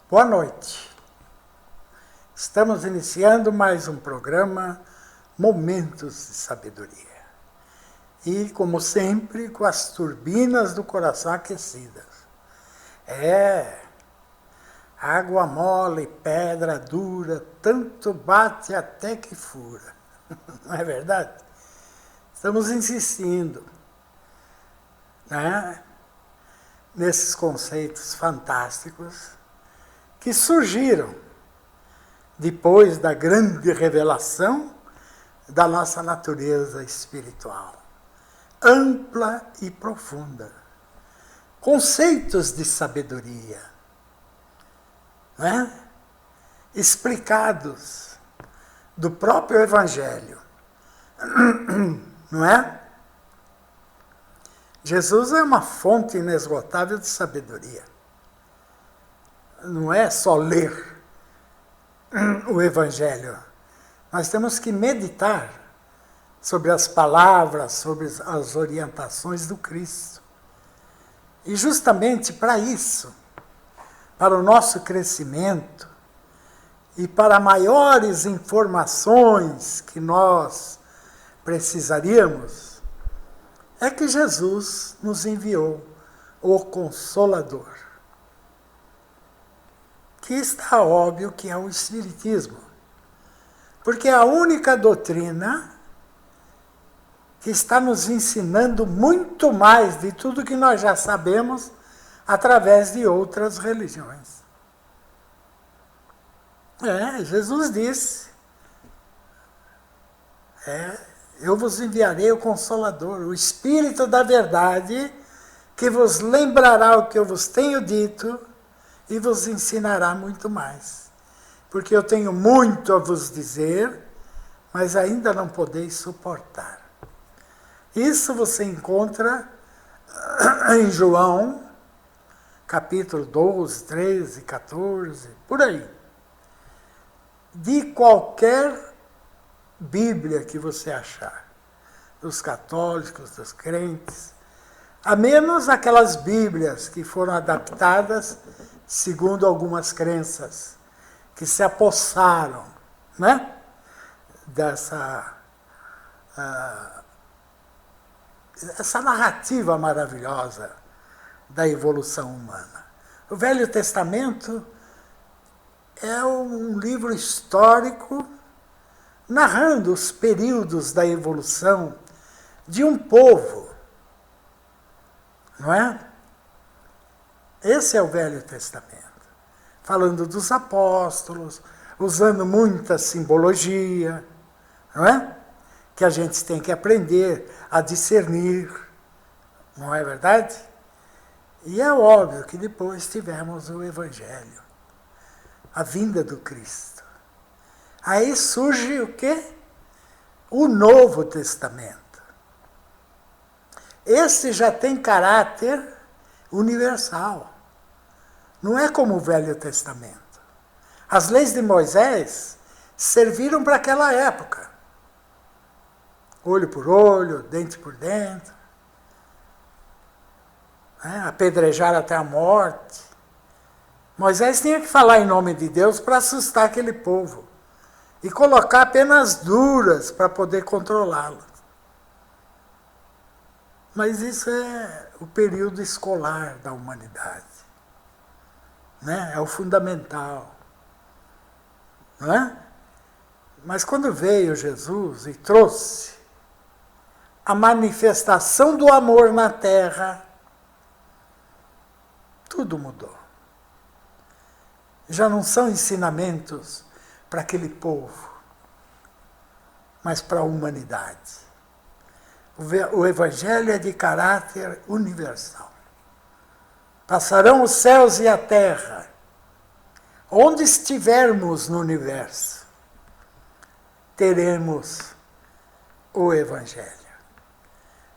Boa noite. Estamos iniciando mais um programa Momentos de Sabedoria. E, como sempre, com as turbinas do coração aquecidas. Água mole, pedra dura, tanto bate até que fura. Não é verdade? Estamos insistindo, né, nesses conceitos fantásticos que surgiram depois da grande revelação da nossa natureza espiritual, ampla e profunda. Conceitos de sabedoria, né? Explicados do próprio Evangelho, não é? Jesus é uma fonte inesgotável de sabedoria. Não é só ler o Evangelho. Nós temos que meditar sobre as palavras, sobre as orientações do Cristo. E justamente para isso, para o nosso crescimento e para maiores informações que nós precisaríamos, é que Jesus nos enviou o Consolador, que está óbvio que é o Espiritismo, porque é a única doutrina que está nos ensinando muito mais de tudo que nós já sabemos através de outras religiões. Jesus disse, eu vos enviarei o Consolador, o Espírito da Verdade, que vos lembrará o que eu vos tenho dito e vos ensinará muito mais. Porque eu tenho muito a vos dizer, mas ainda não podeis suportar. Isso você encontra em João, capítulo 12, 13, 14, por aí. De qualquer Bíblia que você achar, dos católicos, dos crentes, a menos aquelas Bíblias que foram adaptadas segundo algumas crenças, que se apossaram, né, essa narrativa maravilhosa da evolução humana. O Velho Testamento é um livro histórico narrando os períodos da evolução de um povo, não é? Esse é o Velho Testamento, falando dos apóstolos, usando muita simbologia, não é? Que a gente tem que aprender a discernir, não é verdade? E é óbvio que depois tivemos o Evangelho, a vinda do Cristo. Aí surge o quê? O Novo Testamento. Esse já tem caráter universal. Não é como o Velho Testamento. As leis de Moisés serviram para aquela época. Olho por olho, dente por dente. Apedrejar até a morte. Moisés tinha que falar em nome de Deus para assustar aquele povo. E colocar penas duras para poder controlá-los. Mas isso é o período escolar da humanidade. Né? É o fundamental. Não é? Mas quando veio Jesus e trouxe a manifestação do amor na terra, tudo mudou. Já não são ensinamentos para aquele povo, mas para a humanidade. O Evangelho é de caráter universal. Passarão os céus e a terra. Onde estivermos no universo, teremos o Evangelho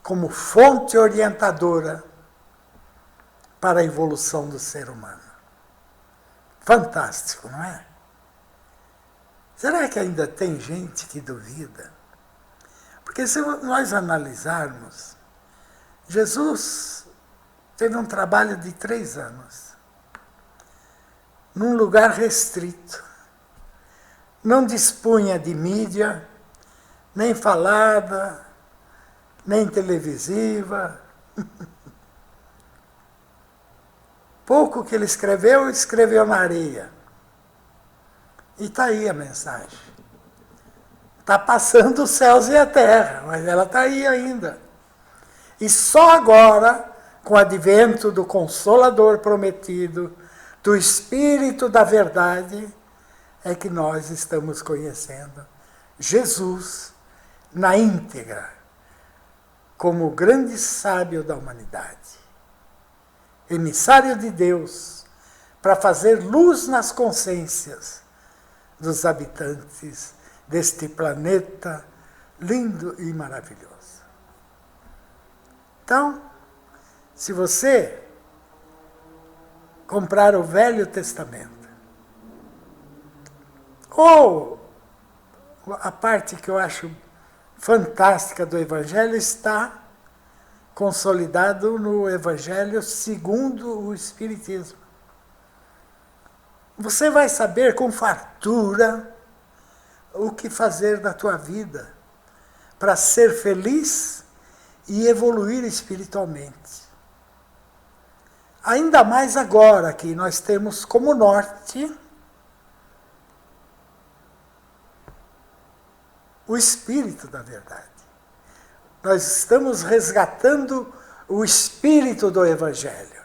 como fonte orientadora para a evolução do ser humano. Fantástico, não é? Será que ainda tem gente que duvida? Porque se nós analisarmos, Jesus teve um trabalho de 3 anos. num lugar restrito. Não dispunha de mídia, nem falada, nem televisiva. Pouco que ele escreveu, escreveu na areia. E está aí a mensagem. Está passando os céus e a terra, mas ela está aí ainda. E só agora, com o advento do Consolador prometido, do Espírito da Verdade, é que nós estamos conhecendo Jesus na íntegra, como o grande sábio da humanidade, emissário de Deus, para fazer luz nas consciências dos habitantes deste planeta lindo e maravilhoso. Então, se você comprar o Velho Testamento, ou a parte que eu acho fantástica do Evangelho está consolidado no Evangelho segundo o Espiritismo. Você vai saber com fartura o que fazer da tua vida para ser feliz e evoluir espiritualmente. Ainda mais agora que nós temos como norte o Espírito da Verdade. Nós estamos resgatando o espírito do Evangelho,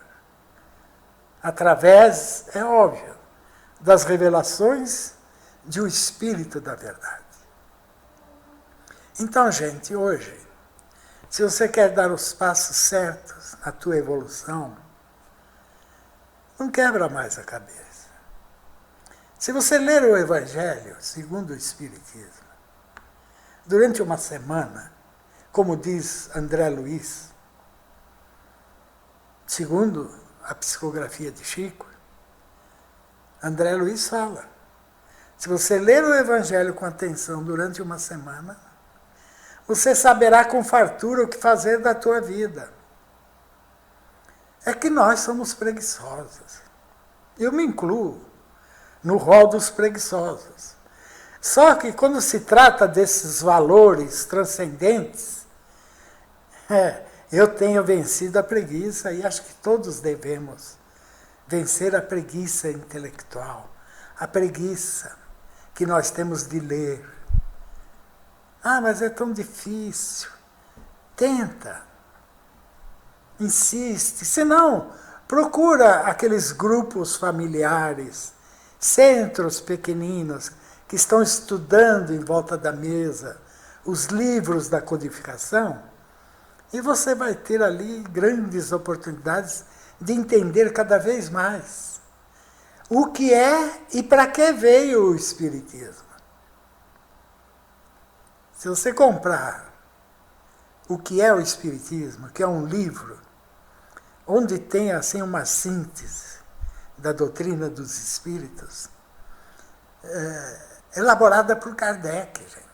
através, é óbvio, das revelações de o Espírito da Verdade. Então, gente, hoje, se você quer dar os passos certos na tua evolução, não quebra mais a cabeça. Se você ler o Evangelho segundo o Espiritismo, durante uma semana, como diz André Luiz, segundo a psicografia de Chico, André Luiz fala, se você ler o Evangelho com atenção durante uma semana, você saberá com fartura o que fazer da tua vida. É que nós somos preguiçosos. Eu me incluo no rol dos preguiçosos. Só que quando se trata desses valores transcendentes, eu tenho vencido a preguiça e acho que todos devemos vencer a preguiça intelectual, a preguiça que nós temos de ler. Ah, mas é tão difícil. Tenta. Insiste. Se não, procura aqueles grupos familiares, centros pequeninos, que estão estudando em volta da mesa os livros da codificação, e você vai ter ali grandes oportunidades de entender cada vez mais o que é e para que veio o Espiritismo. Se você comprar o que é o Espiritismo, que é um livro, onde tem assim uma síntese da doutrina dos Espíritos, elaborada por Kardec, gente.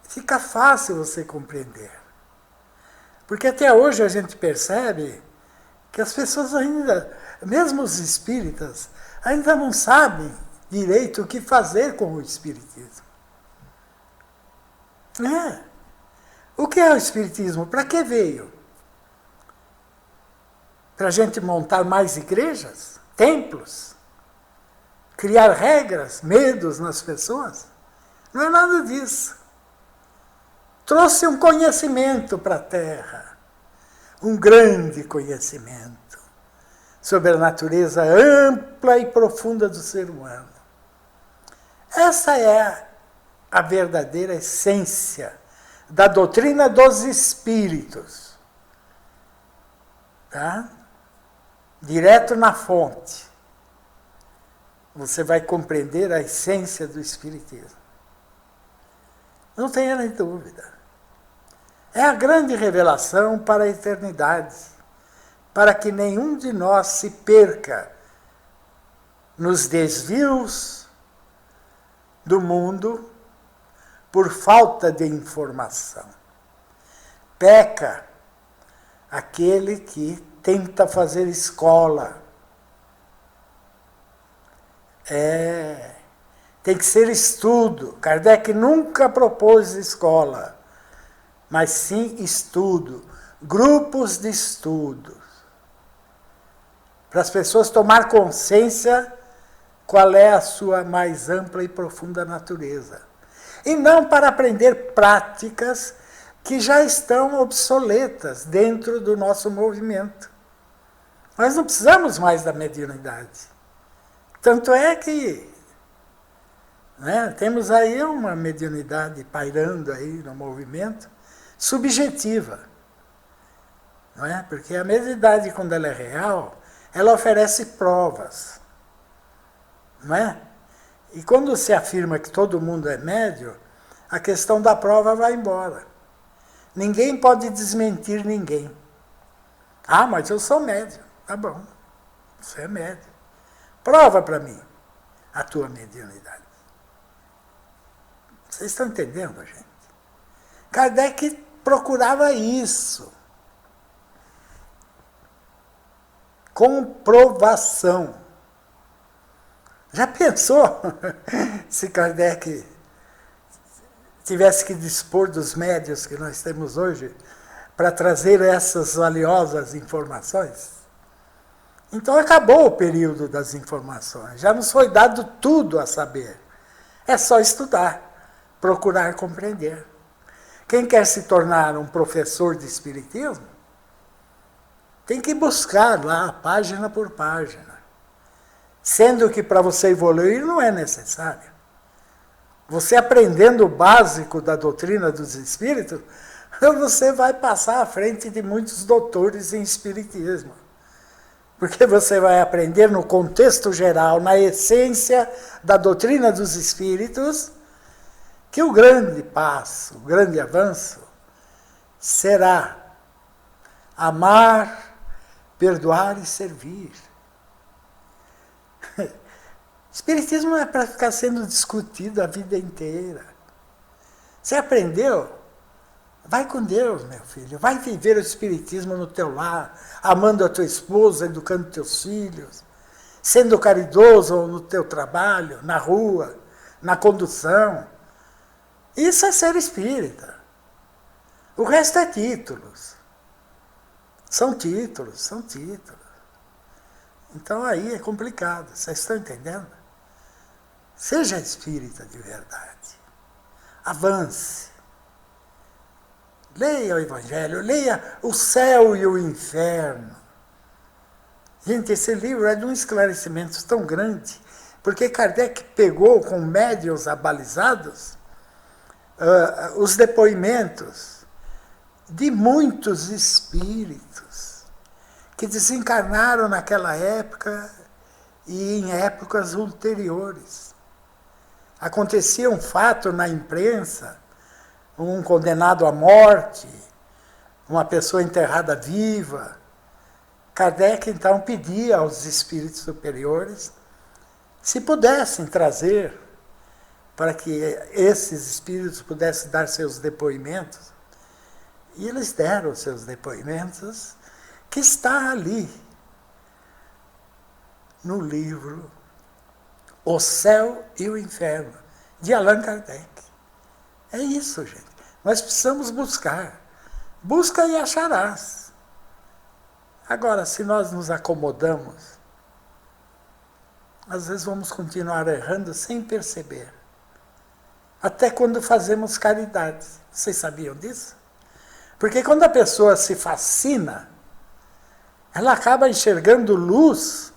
Fica fácil você compreender. Porque até hoje a gente percebe que as pessoas ainda, mesmo os espíritas, ainda não sabem direito o que fazer com o Espiritismo. O que é o Espiritismo? Para que veio? Para a gente montar mais igrejas, templos, criar regras, medos nas pessoas? Não é nada disso. Trouxe um conhecimento para a Terra, um grande conhecimento sobre a natureza ampla e profunda do ser humano. Essa é a verdadeira essência da doutrina dos espíritos. Tá? Direto na fonte. Você vai compreender a essência do Espiritismo. Não tenha nem dúvida. É a grande revelação para a eternidade, para que nenhum de nós se perca nos desvios do mundo por falta de informação. Peca aquele que tenta fazer escola Tem que ser estudo. Kardec nunca propôs escola, mas sim estudo, grupos de estudos, para as pessoas tomar consciência qual é a sua mais ampla e profunda natureza. E não para aprender práticas que já estão obsoletas dentro do nosso movimento. Nós não precisamos mais da mediunidade. Tanto é que temos aí uma mediunidade pairando aí no movimento, subjetiva. Não é? Porque a mediunidade, quando ela é real, ela oferece provas. Não é? E quando se afirma que todo mundo é médium, a questão da prova vai embora. Ninguém pode desmentir ninguém. Ah, mas eu sou médium. Tá bom, você é médium. Prova para mim a tua mediunidade. Vocês estão entendendo, gente? Kardec procurava isso. Comprovação. Já pensou se Kardec tivesse que dispor dos médiuns que nós temos hoje para trazer essas valiosas informações? Então acabou o período das informações. Já nos foi dado tudo a saber. É só estudar, procurar compreender. Quem quer se tornar um professor de espiritismo, tem que buscar lá, página por página. Sendo que para você evoluir não é necessário. Você aprendendo o básico da doutrina dos espíritos, você vai passar à frente de muitos doutores em espiritismo. Porque você vai aprender no contexto geral, na essência da doutrina dos espíritos, que o grande passo, o grande avanço, será amar, perdoar e servir. Espiritismo não é para ficar sendo discutido a vida inteira. Você aprendeu? Vai com Deus, meu filho. Vai viver o espiritismo no teu lar, amando a tua esposa, educando teus filhos, sendo caridoso no teu trabalho, na rua, na condução. Isso é ser espírita. O resto é títulos. São títulos, são títulos. Então aí é complicado. Vocês estão entendendo? Seja espírita de verdade. Avance. Leia o Evangelho, leia O Céu e o Inferno. Gente, esse livro é de um esclarecimento tão grande, porque Kardec pegou com médiuns abalizados os depoimentos de muitos espíritos que desencarnaram naquela época e em épocas ulteriores. Acontecia um fato na imprensa, um condenado à morte, uma pessoa enterrada viva. Kardec, então, pedia aos espíritos superiores se pudessem trazer, para que esses espíritos pudessem dar seus depoimentos. E eles deram seus depoimentos, que está ali, no livro O Céu e o Inferno, de Allan Kardec. É isso, gente. Nós precisamos buscar. Busca e acharás. Agora, se nós nos acomodamos, às vezes vamos continuar errando sem perceber. Até quando fazemos caridade. Vocês sabiam disso? Porque quando a pessoa se fascina, ela acaba enxergando luz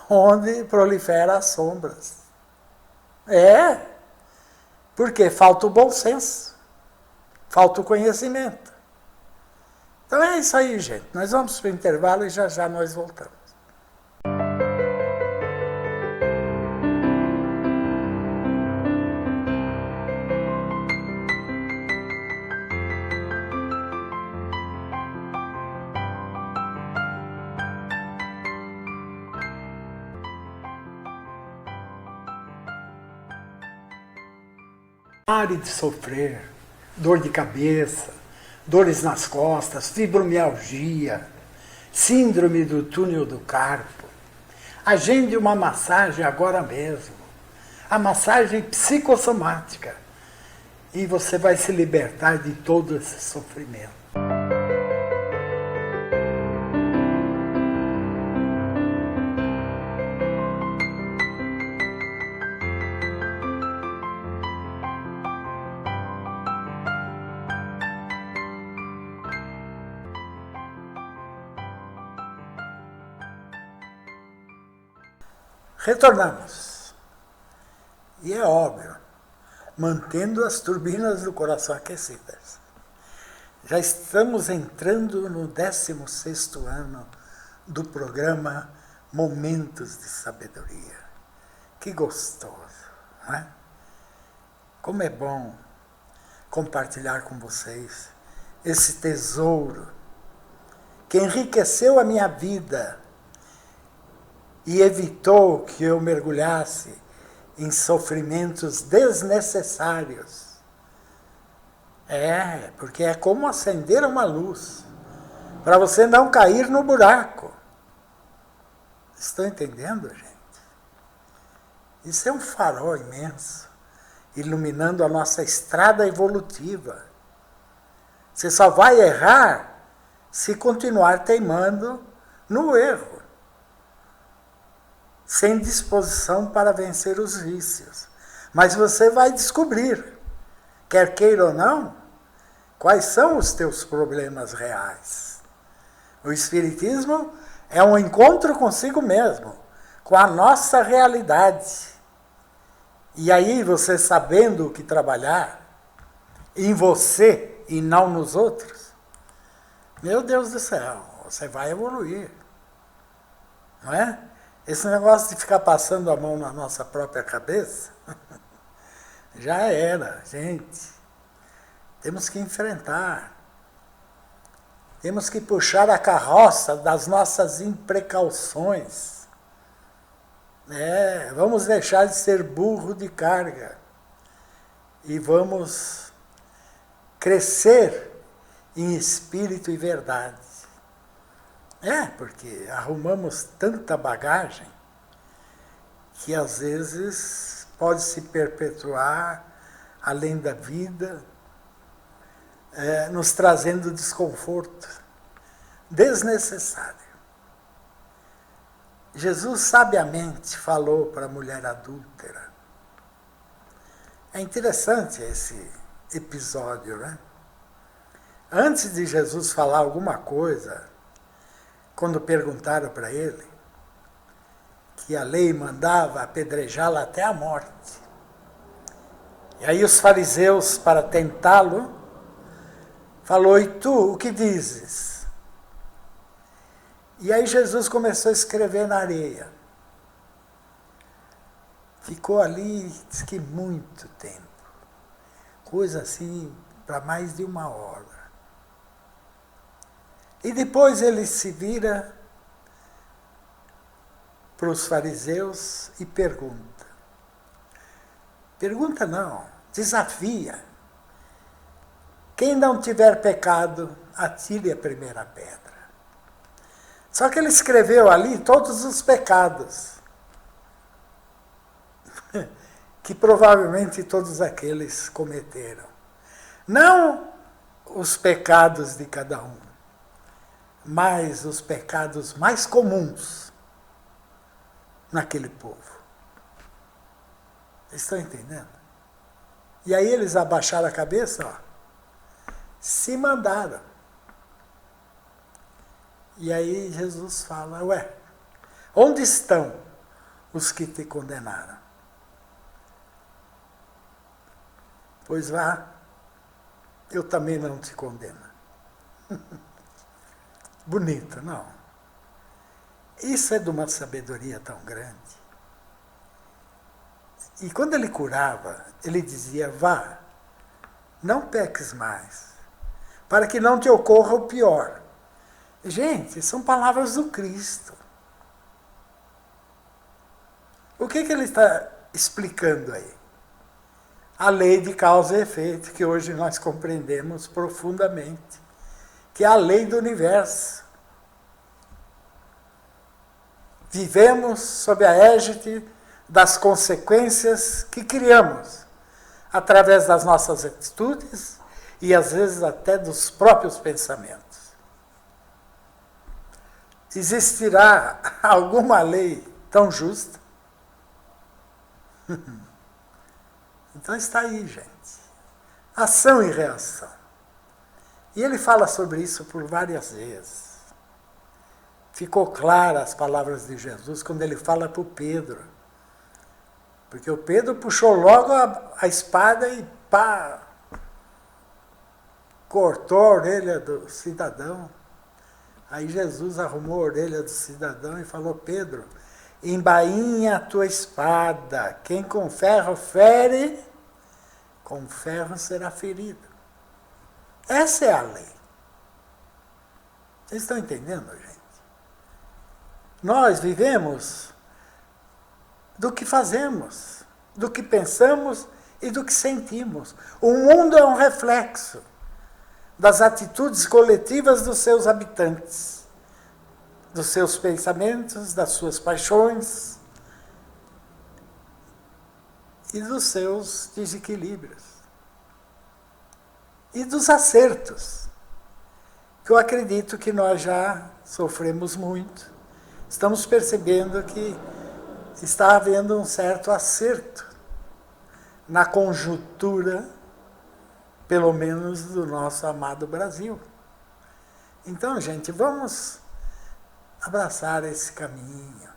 onde prolifera as sombras. Porque falta o bom senso, falta o conhecimento. Então é isso aí, gente. Nós vamos para o intervalo e já já nós voltamos. Pare de sofrer, dor de cabeça, dores nas costas, fibromialgia, síndrome do túnel do carpo. Agende uma massagem agora mesmo. A massagem psicossomática. E você vai se libertar de todo esse sofrimento. Retornamos. E é óbvio, mantendo as turbinas do coração aquecidas. Já estamos entrando no 16º ano do programa Momentos de Sabedoria. Que gostoso, não é? Como é bom compartilhar com vocês esse tesouro que enriqueceu a minha vida e evitou que eu mergulhasse em sofrimentos desnecessários. Porque é como acender uma luz, para você não cair no buraco. Estão entendendo, gente? Isso é um farol imenso, iluminando a nossa estrada evolutiva. Você só vai errar se continuar teimando no erro, sem disposição para vencer os vícios. Mas você vai descobrir, quer queira ou não, quais são os teus problemas reais. O Espiritismo é um encontro consigo mesmo, com a nossa realidade. E aí você, sabendo o que trabalhar em você e não nos outros, meu Deus do céu, você vai evoluir. Não é? Esse negócio de ficar passando a mão na nossa própria cabeça, já era, gente. Temos que enfrentar. Temos que puxar a carroça das nossas imprecauções. Vamos deixar de ser burro de carga. E vamos crescer em espírito e verdade. Porque arrumamos tanta bagagem que às vezes pode se perpetuar além da vida, nos trazendo desconforto desnecessário. Jesus sabiamente falou para a mulher adúltera. É interessante esse episódio, né? Antes de Jesus falar alguma coisa, quando perguntaram para ele que a lei mandava apedrejá-la até a morte. E aí os fariseus, para tentá-lo, falou: e tu, o que dizes? E aí Jesus começou a escrever na areia. Ficou ali, diz que muito tempo. Coisa assim, para mais de 1 hora. E depois ele se vira para os fariseus e pergunta. Pergunta não, desafia. Quem não tiver pecado, atire a primeira pedra. Só que ele escreveu ali todos os pecados, que provavelmente todos aqueles cometeram. Não os pecados de cada um, mas os pecados mais comuns naquele povo. Vocês estão entendendo? E aí eles abaixaram a cabeça, se mandaram. E aí Jesus fala: ué, onde estão os que te condenaram? Pois vá, eu também não te condeno. Bonito, não? Isso é de uma sabedoria tão grande. E quando ele curava, ele dizia: vá, não peques mais, para que não te ocorra o pior. Gente, são palavras do Cristo. O que ele está explicando aí? A lei de causa e efeito, que hoje nós compreendemos profundamente, que é a lei do universo. vivemos sob a égide das consequências que criamos, através das nossas atitudes e às vezes até dos próprios pensamentos. Existirá alguma lei tão justa? Então está aí, gente. Ação e reação. E ele fala sobre isso por várias vezes. Ficou clara as palavras de Jesus quando ele fala para o Pedro. Porque o Pedro puxou logo a espada e pá! Cortou a orelha do cidadão. Aí Jesus arrumou a orelha do cidadão e falou: Pedro, embainha a tua espada. Quem com ferro fere, com ferro será ferido. Essa é a lei. Vocês estão entendendo, gente? Nós vivemos do que fazemos, do que pensamos e do que sentimos. O mundo é um reflexo das atitudes coletivas dos seus habitantes, dos seus pensamentos, das suas paixões e dos seus desequilíbrios. E dos acertos, que eu acredito que nós já sofremos muito. Estamos percebendo que está havendo um certo acerto na conjuntura, pelo menos do nosso amado Brasil. Então, gente, vamos abraçar esse caminho.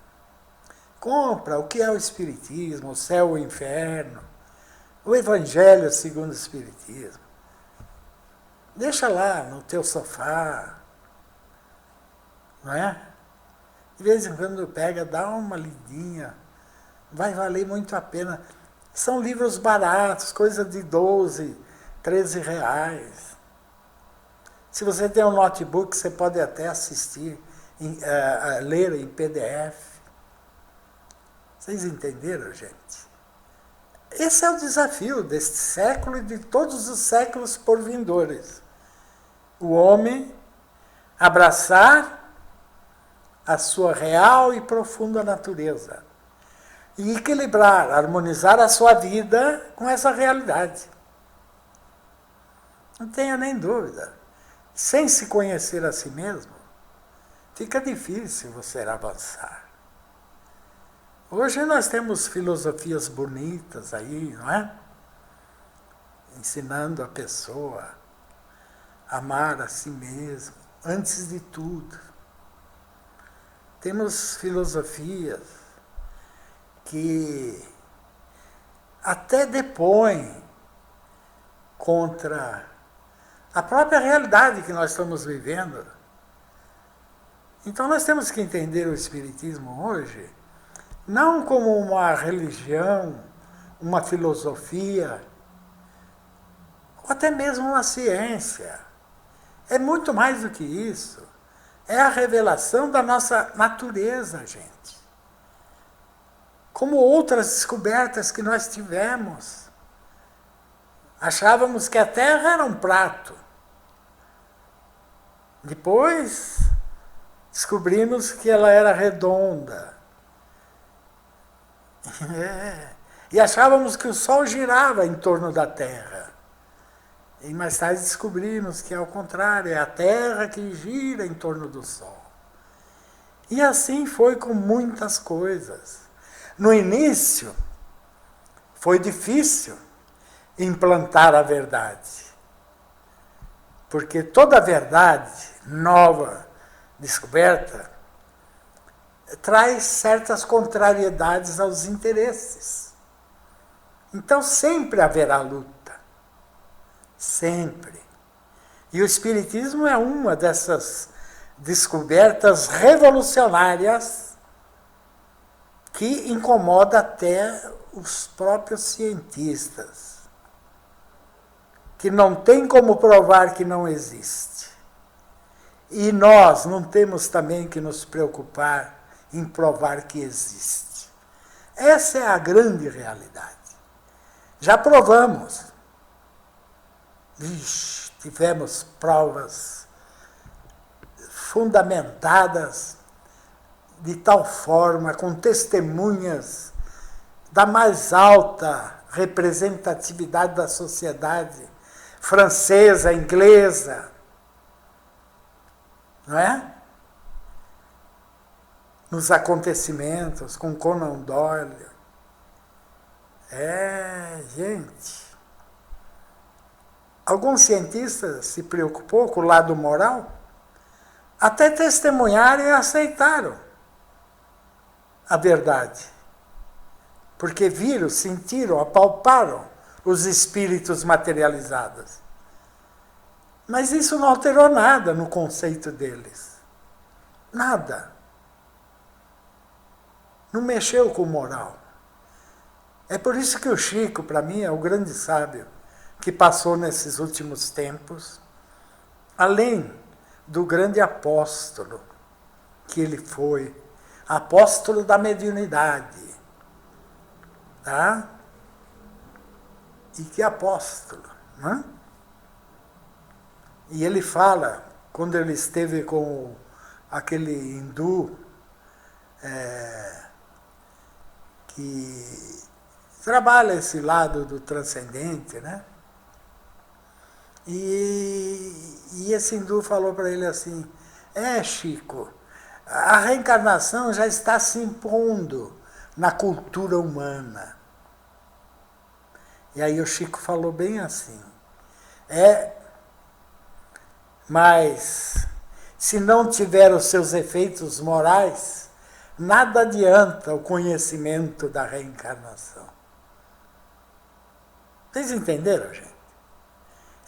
Compra o que é o Espiritismo, o céu, o inferno, o Evangelho segundo o Espiritismo. Deixa lá no teu sofá, não é? De vez em quando pega, dá uma lidinha, vai valer muito a pena. São livros baratos, coisa de 12, 13 reais. Se você tem um notebook, você pode até assistir, ler em PDF. Vocês entenderam, gente? Esse é o desafio deste século e de todos os séculos por vindores. O homem abraçar a sua real e profunda natureza e equilibrar, harmonizar a sua vida com essa realidade. Não tenha nem dúvida. Sem se conhecer a si mesmo, fica difícil você avançar. Hoje nós temos filosofias bonitas aí, não é? Ensinando a pessoa a amar a si mesmo, antes de tudo. Temos filosofias que até depõem contra a própria realidade que nós estamos vivendo. Então nós temos que entender o Espiritismo hoje não como uma religião, uma filosofia, ou até mesmo uma ciência. É muito mais do que isso. É a revelação da nossa natureza, gente. Como outras descobertas que nós tivemos. Achávamos que a Terra era um prato. Depois, descobrimos que ela era redonda. E achávamos que o Sol girava em torno da Terra. E mais tarde descobrimos que, ao contrário, é a Terra que gira em torno do Sol. E assim foi com muitas coisas. No início, foi difícil implantar a verdade. Porque toda verdade nova, descoberta, traz certas contrariedades aos interesses. Então sempre haverá luta. Sempre. E o Espiritismo é uma dessas descobertas revolucionárias que incomoda até os próprios cientistas, que não tem como provar que não existe. E nós não temos também que nos preocupar em provar que existe. Essa é a grande realidade. Já provamos. Tivemos provas fundamentadas de tal forma, com testemunhas da mais alta representatividade da sociedade, francesa, inglesa, não é? Nos acontecimentos, com Conan Doyle. Gente. Alguns cientistas se preocupou com o lado moral, até testemunharam e aceitaram a verdade. Porque viram, sentiram, apalparam os espíritos materializados. Mas isso não alterou nada no conceito deles. Nada. Não mexeu com moral. É por isso que o Chico, para mim, é o grande sábio que passou nesses últimos tempos, além do grande apóstolo que ele foi, apóstolo da mediunidade. Tá? E que apóstolo, né? E ele fala, quando ele esteve com aquele hindu que trabalha esse lado do transcendente, né? E esse hindu falou para ele assim, Chico, a reencarnação já está se impondo na cultura humana. E aí o Chico falou bem assim, mas se não tiver os seus efeitos morais, nada adianta o conhecimento da reencarnação. Vocês entenderam, gente?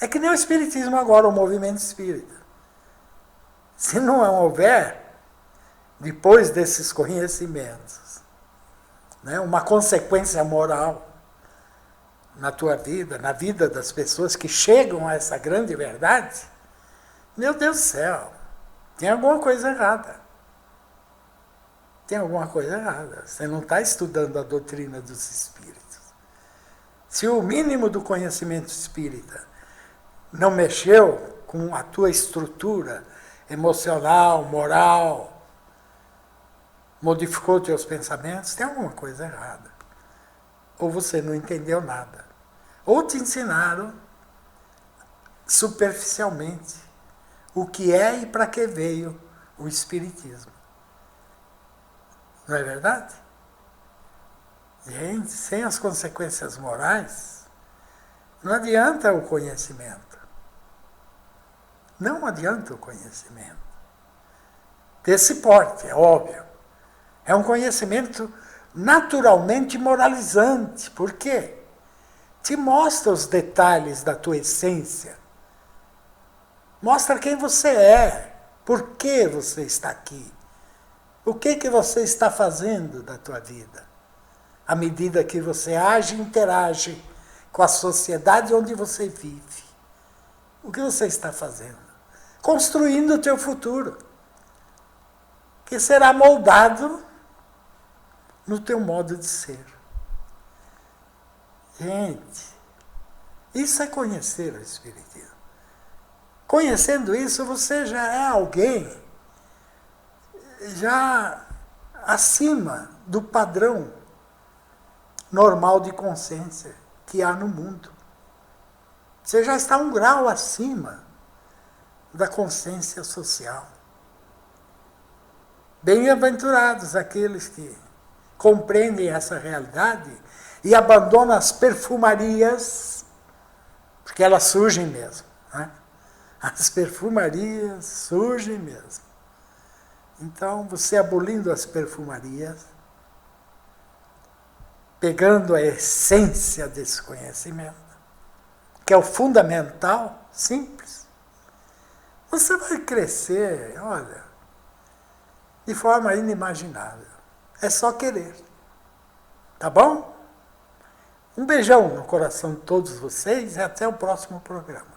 É que nem o Espiritismo agora, o movimento espírita. Se não houver, depois desses conhecimentos, né, uma consequência moral na tua vida, na vida das pessoas que chegam a essa grande verdade, meu Deus do céu, tem alguma coisa errada. Tem alguma coisa errada. Você não está estudando a doutrina dos espíritos. Se o mínimo do conhecimento espírita não mexeu com a tua estrutura emocional, moral, modificou teus pensamentos, tem alguma coisa errada. Ou você não entendeu nada. Ou te ensinaram superficialmente o que é e para que veio o Espiritismo. Não é verdade? Gente, sem as consequências morais, não adianta o conhecimento. Não adianta o conhecimento. Desse porte, é óbvio. É um conhecimento naturalmente moralizante. Por quê? Te mostra os detalhes da tua essência. Mostra quem você é. Por que você está aqui. O que você está fazendo da tua vida? À medida que você age e interage com a sociedade onde você vive. O que você está fazendo? Construindo o teu futuro. Que será moldado no teu modo de ser. Gente, isso é conhecer o Espiritismo. Conhecendo isso, você já é alguém já acima do padrão normal de consciência que há no mundo. Você já está um grau acima da consciência social. Bem-aventurados aqueles que compreendem essa realidade e abandonam as perfumarias, porque elas surgem mesmo. Né? As perfumarias surgem mesmo. Então, você abolindo as perfumarias, pegando a essência desse conhecimento, que é o fundamental, simples, você vai crescer, olha, de forma inimaginável. É só querer. Tá bom? Um beijão no coração de todos vocês e até o próximo programa.